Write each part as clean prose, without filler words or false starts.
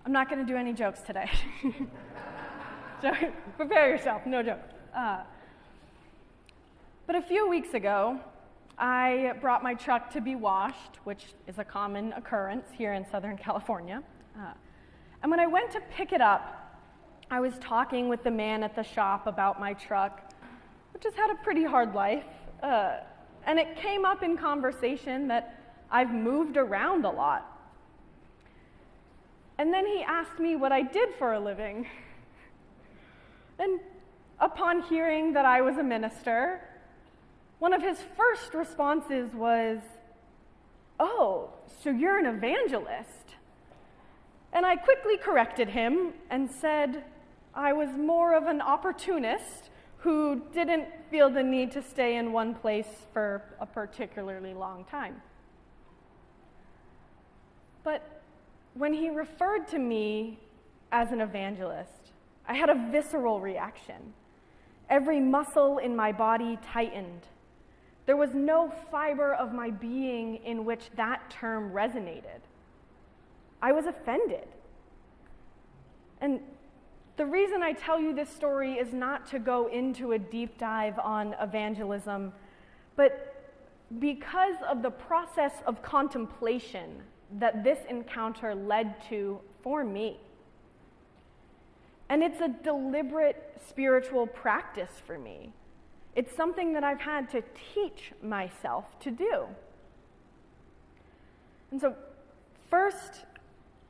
I'm not going to do any jokes today. So prepare yourself, no jokes. But a few weeks ago, I brought my truck to be washed, which is a common occurrence here in Southern California. And when I went to pick it up, I was talking with the man at the shop about my truck, which has had a pretty hard life. And it came up in conversation that I've moved around a lot. And then he asked me what I did for a living. And upon hearing that I was a minister, one of his first responses was, "Oh, so you're an evangelist?" And I quickly corrected him and said I was more of an opportunist who didn't feel the need to stay in one place for a particularly long time. But when he referred to me as an evangelist, I had a visceral reaction. Every muscle in my body tightened. There was no fiber of my being in which that term resonated. I was offended. And the reason I tell you this story is not to go into a deep dive on evangelism, but because of the process of contemplation that this encounter led to for me. And it's a deliberate spiritual practice for me. It's something that I've had to teach myself to do. And so, first,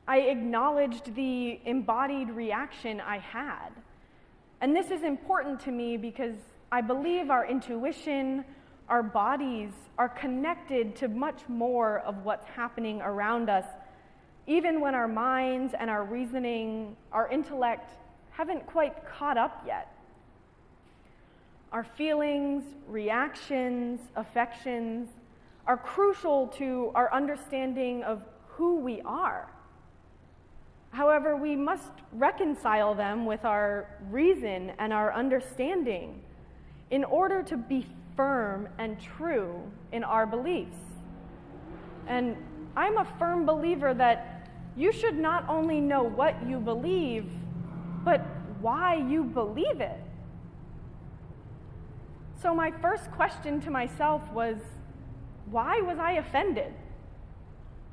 I acknowledged the embodied reaction I had. And this is important to me because I believe our intuition, our bodies are connected to much more of what's happening around us, even when our minds and our reasoning, our intellect haven't quite caught up yet. Our feelings, reactions, affections are crucial to our understanding of who we are. However, we must reconcile them with our reason and our understanding in order to be firm and true in our beliefs. And I'm a firm believer that you should not only know what you believe, but why you believe it. So my first question to myself was, why was I offended?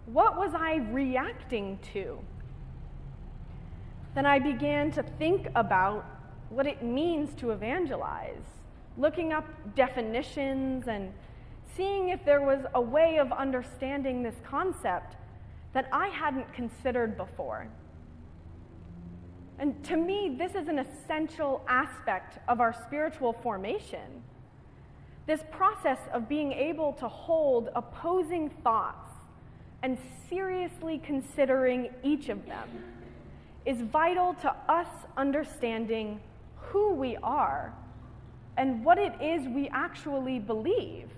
What was I reacting to? Then I began to think about what it means to evangelize, looking up definitions and seeing if there was a way of understanding this concept that I hadn't considered before. And to me, this is an essential aspect of our spiritual formation. This process of being able to hold opposing thoughts and seriously considering each of them is vital to us understanding who we are and what it is we actually believe.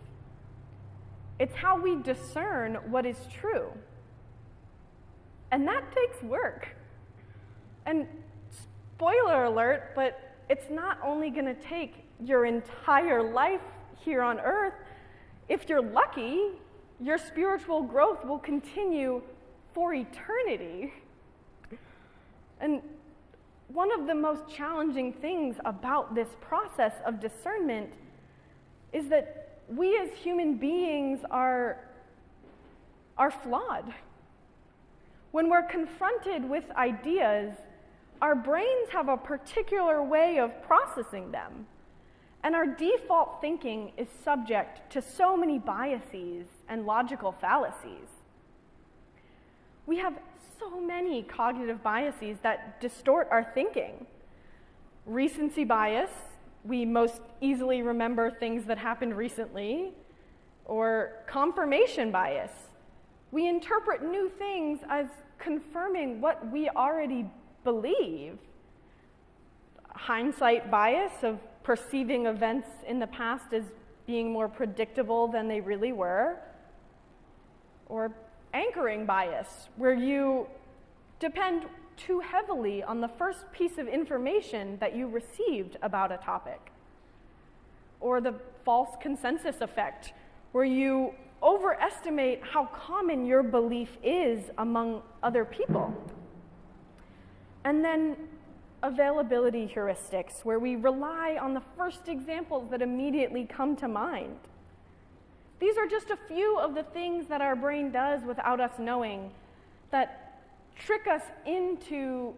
It's how we discern what is true. And that takes work. And spoiler alert, but it's not only going to take your entire life here on earth. If you're lucky, your spiritual growth will continue for eternity. And one of the most challenging things about this process of discernment is that we as human beings are flawed. When we're confronted with ideas, our brains have a particular way of processing them, and our default thinking is subject to so many biases and logical fallacies. We have so many cognitive biases that distort our thinking. Recency bias, we most easily remember things that happened recently, or confirmation bias. We interpret new things as confirming what we already believe. Hindsight bias of perceiving events in the past as being more predictable than they really were. Or anchoring bias, where you depend too heavily on the first piece of information that you received about a topic. Or the false consensus effect, where you overestimate how common your belief is among other people. And then availability heuristics, where we rely on the first examples that immediately come to mind. These are just a few of the things that our brain does without us knowing that trick us into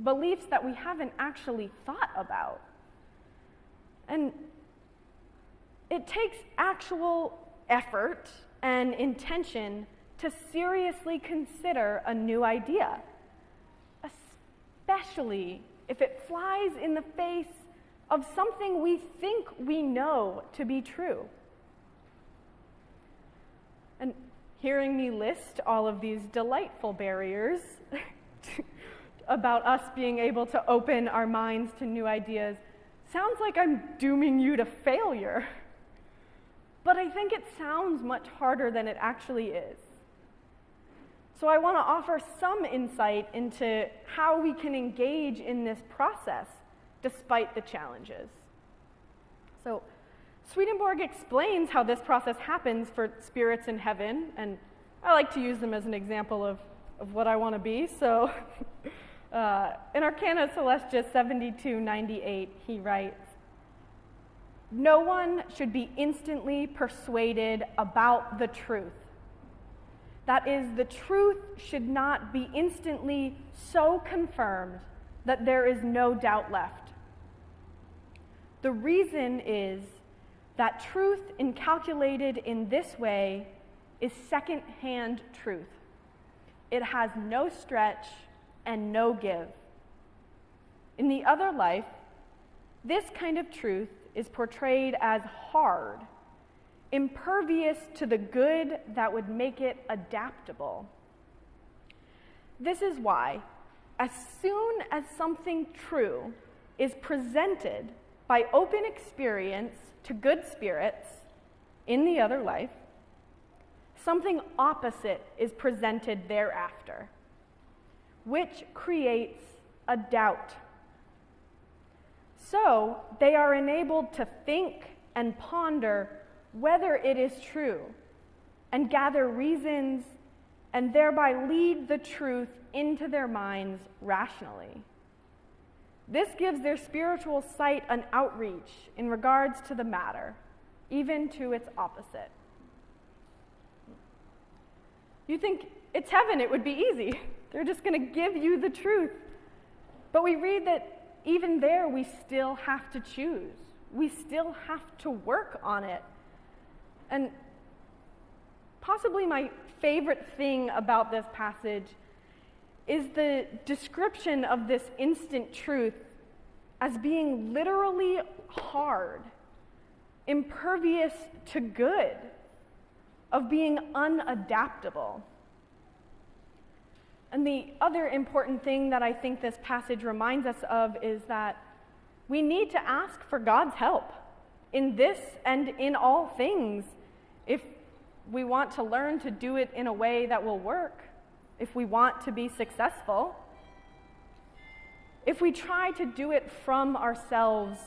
beliefs that we haven't actually thought about. And it takes actual effort and intention to seriously consider a new idea, especially if it flies in the face of something we think we know to be true. And hearing me list all of these delightful barriers about us being able to open our minds to new ideas sounds like I'm dooming you to failure. But I think it sounds much harder than it actually is. So I want to offer some insight into how we can engage in this process despite the challenges. So Swedenborg explains how this process happens for spirits in heaven, and I like to use them as an example of what I want to be. So in Arcana Celestia 7298, he writes, "No one should be instantly persuaded about the truth. That is, the truth should not be instantly so confirmed that there is no doubt left. The reason is that truth incalculated in this way is second-hand truth. It has no stretch and no give. In the other life, this kind of truth is portrayed as hard, impervious to the good that would make it adaptable. This is why, as soon as something true is presented by open experience to good spirits in the other life, something opposite is presented thereafter, which creates a doubt. So they are enabled to think and ponder whether it is true, and gather reasons, and thereby lead the truth into their minds rationally. This gives their spiritual sight an outreach in regards to the matter, even to its opposite." You think it's heaven, it would be easy. They're just going to give you the truth. But we read that even there we still have to choose. We still have to work on it. And possibly my favorite thing about this passage is the description of this instant truth as being literally hard, impervious to good, of being unadaptable. And the other important thing that I think this passage reminds us of is that we need to ask for God's help in this and in all things if we want to learn to do it in a way that will work, if we want to be successful. If we try to do it from ourselves,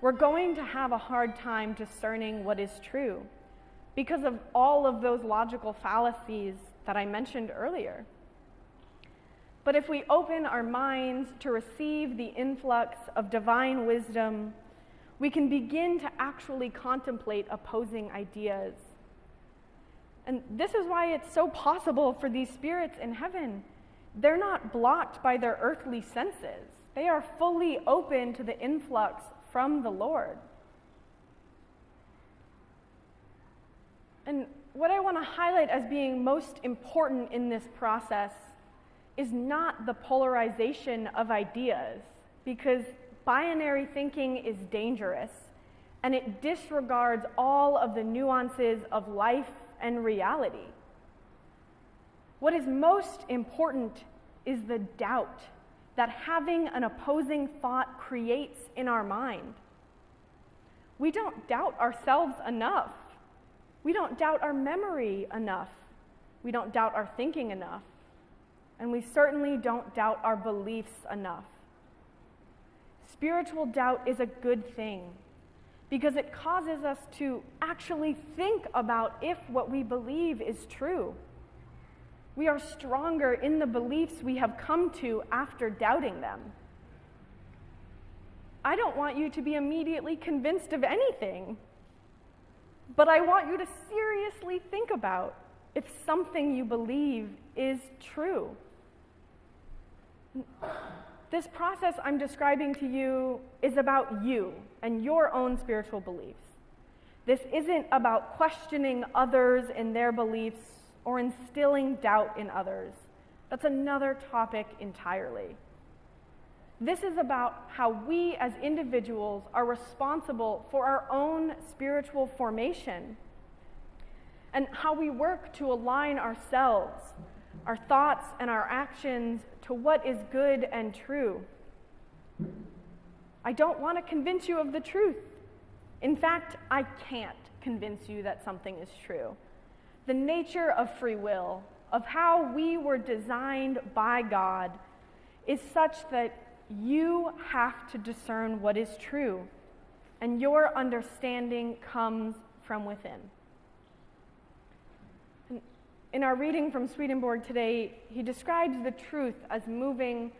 we're going to have a hard time discerning what is true because of all of those logical fallacies that I mentioned earlier. But if we open our minds to receive the influx of divine wisdom, we can begin to actually contemplate opposing ideas. And this is why it's so possible for these spirits in heaven. They're not blocked by their earthly senses. They are fully open to the influx from the Lord. And what I want to highlight as being most important in this process is not the polarization of ideas, because binary thinking is dangerous, and it disregards all of the nuances of life and reality. What is most important is the doubt that having an opposing thought creates in our mind. We don't doubt ourselves enough. We don't doubt our memory enough. We don't doubt our thinking enough. And we certainly don't doubt our beliefs enough. Spiritual doubt is a good thing because it causes us to actually think about if what we believe is true. We are stronger in the beliefs we have come to after doubting them. I don't want you to be immediately convinced of anything, but I want you to seriously think about if something you believe is true. This process I'm describing to you is about you and your own spiritual beliefs. This isn't about questioning others in their beliefs or instilling doubt in others. That's another topic entirely. This is about how we as individuals are responsible for our own spiritual formation and how we work to align ourselves, our thoughts, and our actions to what is good and true. I don't want to convince you of the truth. In fact, I can't convince you that something is true. The nature of free will, of how we were designed by God, is such that you have to discern what is true, and your understanding comes from within. In our reading from Swedenborg today, he describes the truth as moving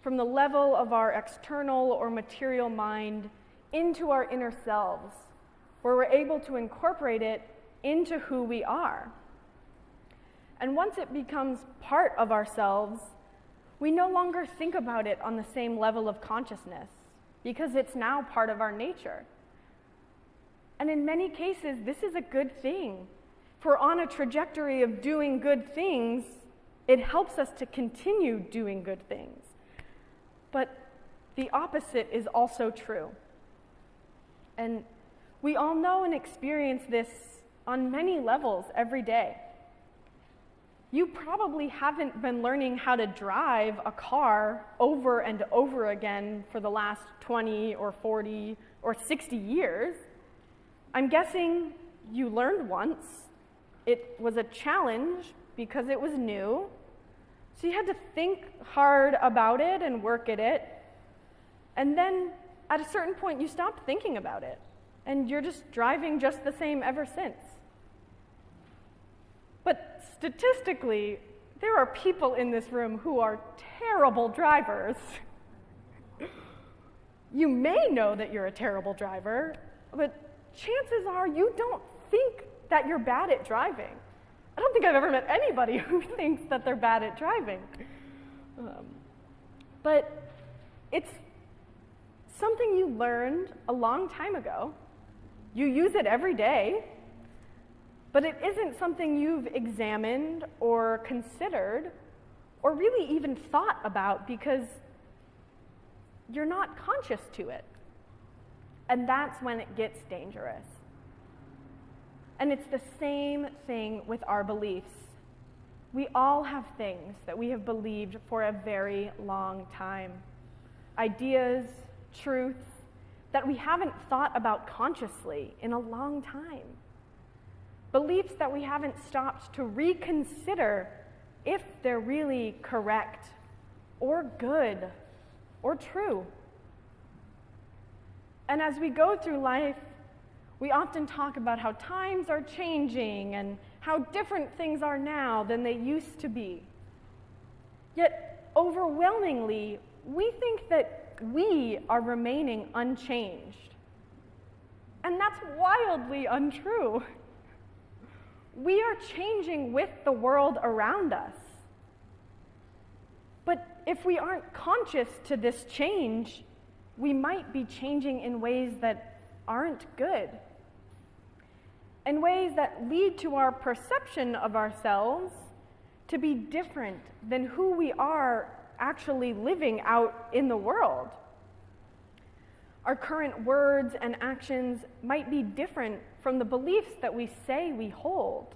from the level of our external or material mind into our inner selves, where we're able to incorporate it into who we are. And once it becomes part of ourselves, we no longer think about it on the same level of consciousness because it's now part of our nature. And in many cases, this is a good thing. If we're on a trajectory of doing good things, it helps us to continue doing good things. But the opposite is also true. And we all know and experience this on many levels every day. You probably haven't been learning how to drive a car over and over again for the last 20 or 40 or 60 years. I'm guessing you learned once. It was a challenge because it was new. So you had to think hard about it and work at it. And then at a certain point, you stopped thinking about it. And you're just driving just the same ever since. But statistically, there are people in this room who are terrible drivers. You may know that you're a terrible driver, but chances are you don't think that you're bad at driving. I don't think I've ever met anybody who thinks that they're bad at driving. But it's something you learned a long time ago. You use it every day. But it isn't something you've examined or considered or really even thought about because you're not conscious to it. And that's when it gets dangerous. And it's the same thing with our beliefs. We all have things that we have believed for a very long time. Ideas, truths that we haven't thought about consciously in a long time. Beliefs that we haven't stopped to reconsider if they're really correct or good or true. And as we go through life, we often talk about how times are changing and how different things are now than they used to be. Yet, overwhelmingly, we think that we are remaining unchanged. And that's wildly untrue. We are changing with the world around us. But if we aren't conscious to this change, we might be changing in ways that aren't good. In ways that lead to our perception of ourselves to be different than who we are actually living out in the world. Our current words and actions might be different from the beliefs that we say we hold.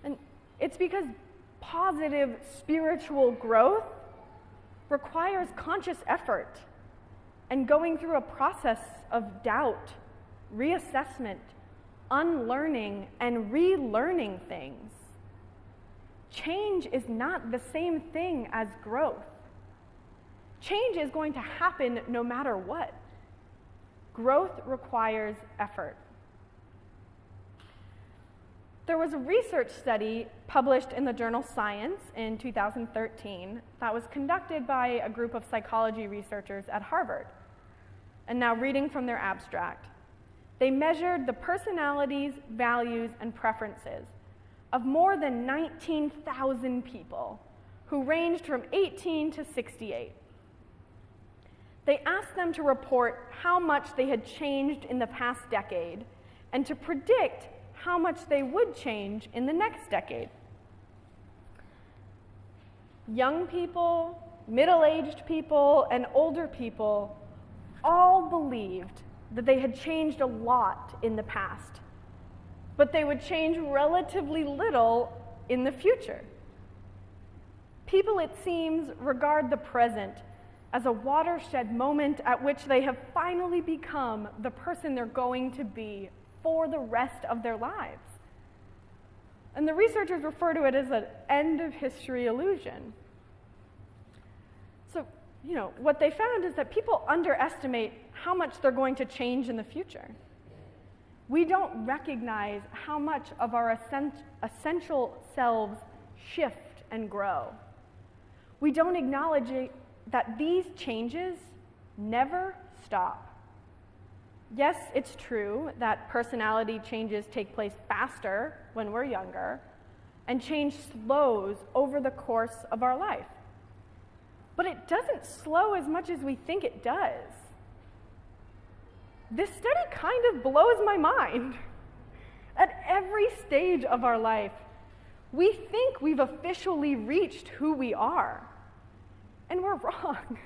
And it's because positive spiritual growth requires conscious effort and going through a process of doubt, reassessment, unlearning, and relearning things. Change is not the same thing as growth. Change is going to happen no matter what. Growth requires effort. There was a research study published in the journal Science in 2013 that was conducted by a group of psychology researchers at Harvard. And now reading from their abstract, they measured the personalities, values, and preferences of more than 19,000 people who ranged from 18 to 68. They asked them to report how much they had changed in the past decade and to predict how much they would change in the next decade. Young people, middle-aged people, and older people all believed that they had changed a lot in the past, but they would change relatively little in the future. People, it seems, regard the present as a watershed moment at which they have finally become the person they're going to be for the rest of their lives. And the researchers refer to it as an end of history illusion. So, what they found is that people underestimate how much they're going to change in the future. We don't recognize how much of our essential selves shift and grow. We don't acknowledge that these changes never stop. Yes, it's true that personality changes take place faster when we're younger, and change slows over the course of our life. But it doesn't slow as much as we think it does. This study kind of blows my mind. At every stage of our life, we think we've officially reached who we are, and we're wrong.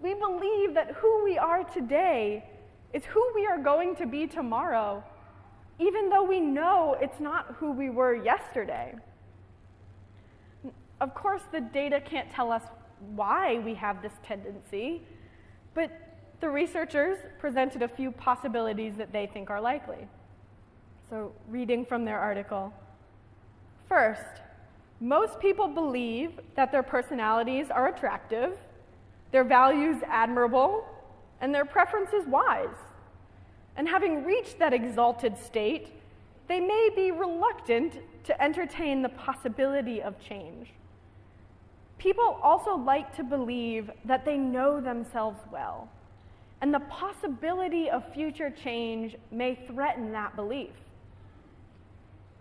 We believe that who we are today is who we are going to be tomorrow, even though we know it's not who we were yesterday. Of course, the data can't tell us why we have this tendency, but the researchers presented a few possibilities that they think are likely. So, reading from their article. First, most people believe that their personalities are attractive, their values admirable, and their preferences wise. And having reached that exalted state, they may be reluctant to entertain the possibility of change. People also like to believe that they know themselves well, and the possibility of future change may threaten that belief.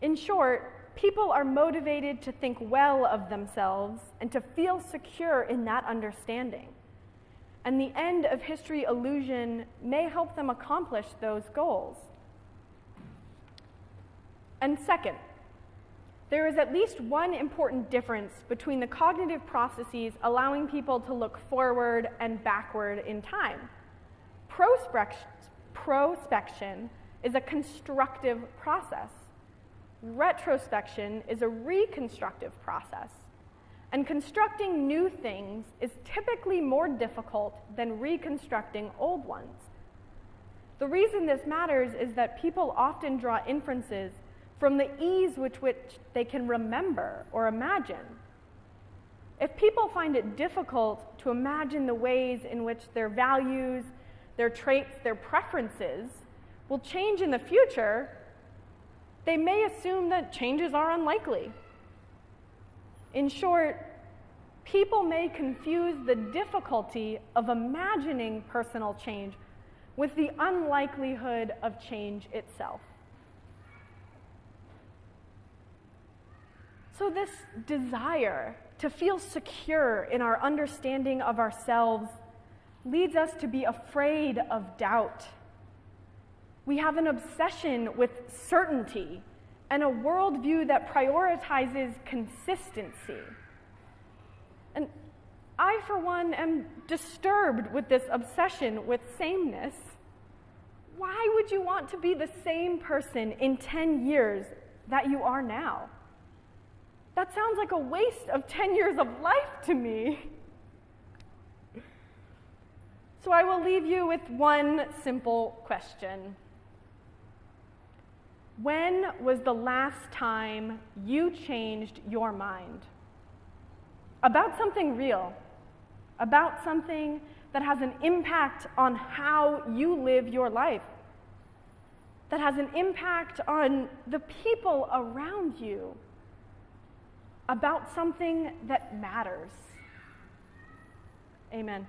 In short, people are motivated to think well of themselves and to feel secure in that understanding. And the end of history illusion may help them accomplish those goals. And second, there is at least one important difference between the cognitive processes allowing people to look forward and backward in time. Prospection is a constructive process. Retrospection is a reconstructive process. And constructing new things is typically more difficult than reconstructing old ones. The reason this matters is that people often draw inferences from the ease with which they can remember or imagine. If people find it difficult to imagine the ways in which their values, their traits, their preferences will change in the future, they may assume that changes are unlikely. In short, people may confuse the difficulty of imagining personal change with the unlikelihood of change itself. So this desire to feel secure in our understanding of ourselves leads us to be afraid of doubt. We have an obsession with certainty and a worldview that prioritizes consistency. And I, for one, am disturbed with this obsession with sameness. Why would you want to be the same person in 10 years that you are now? That sounds like a waste of 10 years of life to me. So I will leave you with one simple question. When was the last time you changed your mind? About something real, about something that has an impact on how you live your life. that has an impact on the people around you about something that matters. Amen.